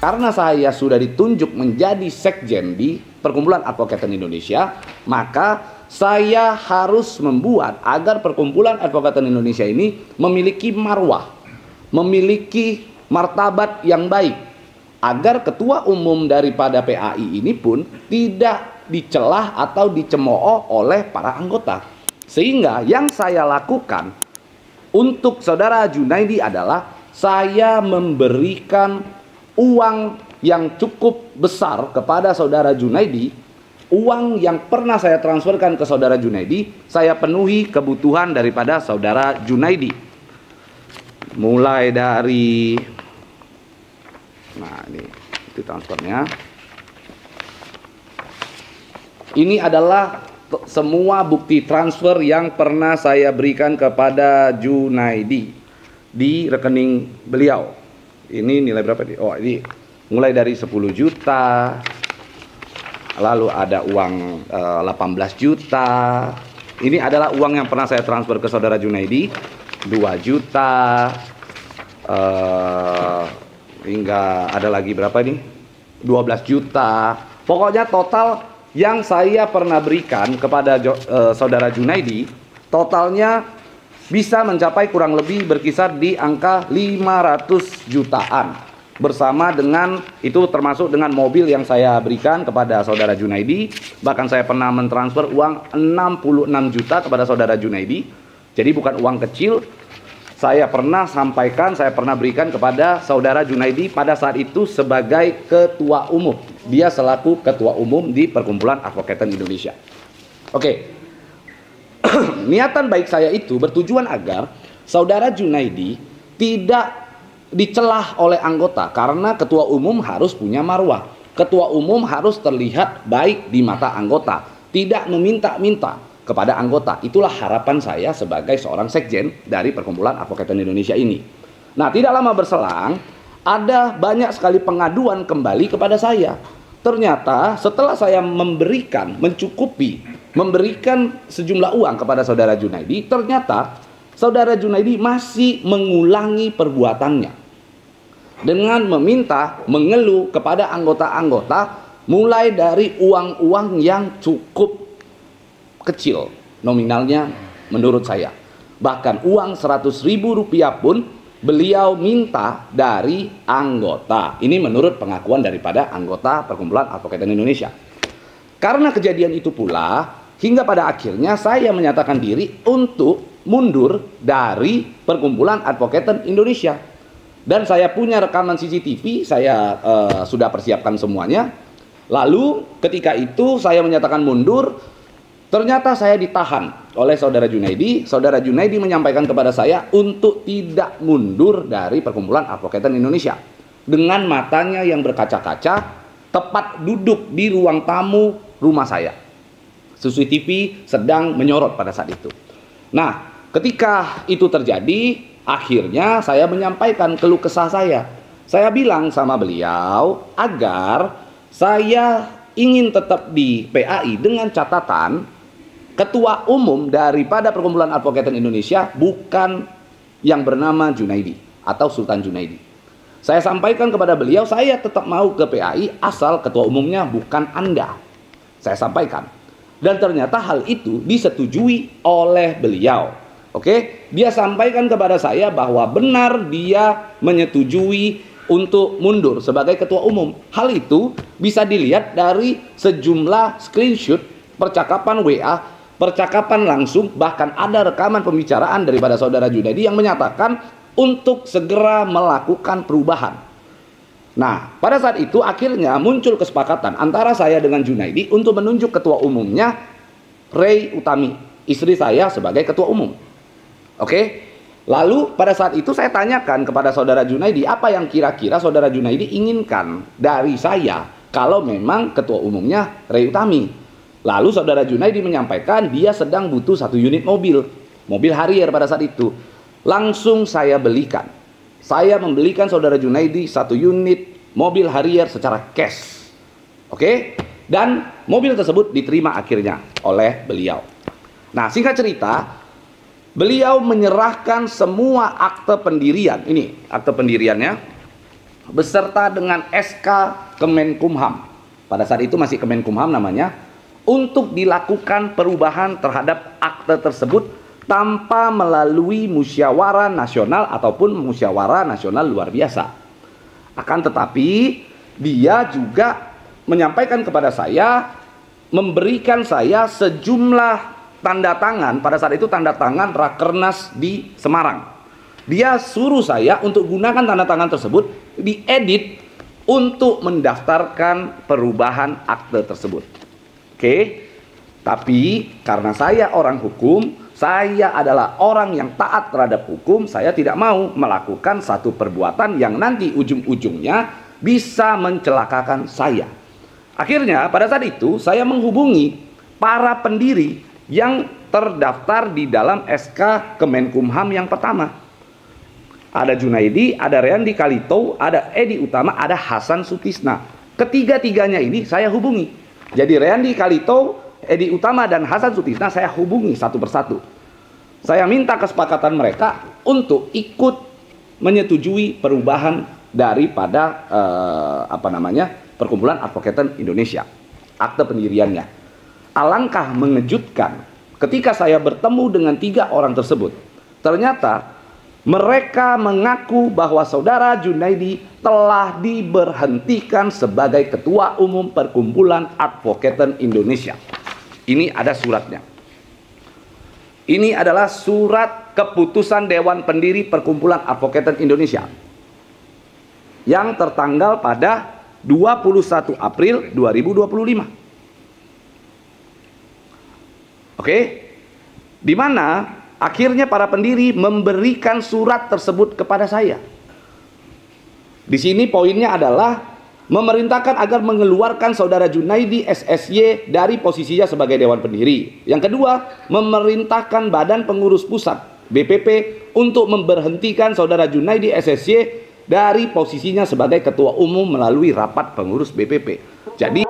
karena saya sudah ditunjuk menjadi sekjen di Perkumpulan Advokat Indonesia, maka saya harus membuat agar Perkumpulan Advokat Indonesia ini memiliki marwah, memiliki martabat yang baik, agar ketua umum daripada PAI ini pun tidak dicelah atau dicemooh oleh para anggota. Sehingga yang saya lakukan untuk saudara Junaidi adalah saya memberikan uang yang cukup besar kepada saudara Junaidi. Uang yang pernah saya transferkan ke saudara Junaidi, saya penuhi kebutuhan daripada saudara Junaidi. Mulai dari, nah ini itu transfernya. Ini adalah semua bukti transfer yang pernah saya berikan kepada Junaidi di rekening beliau. Ini nilai berapa nih? Oh, ini mulai dari 10 juta. Lalu ada uang 18 juta. Ini adalah uang yang pernah saya transfer ke saudara Junaidi, 2 juta. Hingga ada lagi berapa nih? 12 juta. Pokoknya total yang saya pernah berikan kepada saudara Junaidi, totalnya bisa mencapai kurang lebih berkisar di angka 500 jutaan. Bersama dengan itu termasuk dengan mobil yang saya berikan kepada saudara Junaidi. Bahkan saya pernah mentransfer uang 66 juta kepada saudara Junaidi. Jadi bukan uang kecil. Saya pernah sampaikan, saya pernah berikan kepada saudara Junaidi pada saat itu sebagai ketua umum. Dia selaku ketua umum di Perkumpulan Advokat Indonesia. Oke. Niatan baik saya itu bertujuan agar saudara Junaidi tidak dicelah oleh anggota, karena ketua umum harus punya marwah. Ketua umum harus terlihat baik di mata anggota, tidak meminta-minta kepada anggota. Itulah harapan saya sebagai seorang sekjen dari Perkumpulan Advokat Indonesia ini. Nah, tidak lama berselang ada banyak sekali pengaduan kembali kepada saya. Ternyata setelah saya memberikan, memberikan sejumlah uang kepada saudara Junaidi, ternyata saudara Junaidi masih mengulangi perbuatannya dengan meminta, mengeluh kepada anggota-anggota, mulai dari uang-uang yang cukup kecil nominalnya menurut saya. Bahkan uang 100.000 rupiah pun beliau minta dari anggota. Ini menurut pengakuan daripada anggota Perkumpulan Advokat Indonesia. Karena kejadian itu pula, hingga pada akhirnya saya menyatakan diri untuk mundur dari Perkumpulan Advokat Indonesia. Dan saya punya rekaman CCTV, saya sudah persiapkan semuanya. Lalu ketika itu saya menyatakan mundur, ternyata saya ditahan oleh saudara Junaidi. Saudara Junaidi menyampaikan kepada saya untuk tidak mundur dari Perkumpulan Advokat Indonesia. Dengan matanya yang berkaca-kaca, tepat duduk di ruang tamu rumah saya. CCTV sedang menyorot pada saat itu. Nah, ketika itu terjadi, akhirnya saya menyampaikan keluh kesah saya. Saya bilang sama beliau agar saya ingin tetap di PAI dengan catatan ketua umum daripada Perkumpulan Advokat Indonesia bukan yang bernama Junaidi atau Sultan Junaidi. Saya sampaikan kepada beliau, saya tetap mau ke PAI asal ketua umumnya bukan Anda. Saya sampaikan. Dan ternyata hal itu disetujui oleh beliau. Oke, dia sampaikan kepada saya bahwa benar dia menyetujui untuk mundur sebagai ketua umum. Hal itu bisa dilihat dari sejumlah screenshot percakapan WA, percakapan langsung, bahkan ada rekaman pembicaraan daripada saudara Junaidi yang menyatakan untuk segera melakukan perubahan. Nah, pada saat itu akhirnya muncul kesepakatan antara saya dengan Junaidi untuk menunjuk ketua umumnya Rey Utami, istri saya, sebagai ketua umum. Oke, lalu pada saat itu saya tanyakan kepada saudara Junaidi apa yang kira-kira saudara Junaidi inginkan dari saya kalau memang ketua umumnya Rey Utami. Lalu saudara Junaidi menyampaikan dia sedang butuh 1 unit mobil Harrier pada saat itu. Langsung saya belikan. Saya membelikan saudara Junaidi 1 unit mobil Harrier secara cash. Oke, dan mobil tersebut diterima akhirnya oleh beliau. Nah, singkat cerita, beliau menyerahkan semua akte pendirian. Ini akte pendiriannya. beserta dengan SK Kemenkumham. Pada saat itu masih Kemenkumham namanya, untuk dilakukan perubahan terhadap akte tersebut tanpa melalui musyawarah nasional ataupun musyawarah nasional luar biasa. Akan tetapi dia juga menyampaikan kepada saya, memberikan saya sejumlah tanda tangan. Pada saat itu tanda tangan Rakernas di Semarang. Dia suruh saya untuk gunakan tanda tangan tersebut diedit untuk mendaftarkan perubahan akte tersebut. Oke, tapi karena saya orang hukum, saya adalah orang yang taat terhadap hukum, saya tidak mau melakukan satu perbuatan yang nanti ujung-ujungnya bisa mencelakakan saya. Akhirnya pada saat itu saya menghubungi para pendiri yang terdaftar di dalam SK Kemenkumham yang pertama. Ada Junaidi, ada Reandi Kalito, ada Edi Utama, ada Hasan Sutisna. Ketiga-tiganya ini saya hubungi. Jadi Reandi Kalito, Edi Utama, dan Hasan Sutisna saya hubungi satu persatu. Saya minta kesepakatan mereka untuk ikut menyetujui perubahan daripada Perkumpulan Advokat Indonesia, akte pendiriannya. Alangkah mengejutkan ketika saya bertemu dengan 3 orang tersebut. Ternyata mereka mengaku bahwa saudara Junaidi telah diberhentikan sebagai Ketua Umum Perkumpulan Advokat Indonesia. Ini ada suratnya. Ini adalah surat keputusan Dewan Pendiri Perkumpulan Advokat Indonesia yang tertanggal pada 21 April 2025. Oke, di mana akhirnya para pendiri memberikan surat tersebut kepada saya. Di sini poinnya adalah memerintahkan agar mengeluarkan saudara Junaidi SSY dari posisinya sebagai Dewan Pendiri. Yang kedua, memerintahkan Badan Pengurus Pusat BPP untuk memberhentikan saudara Junaidi SSY dari posisinya sebagai Ketua Umum melalui rapat pengurus BPP. Jadi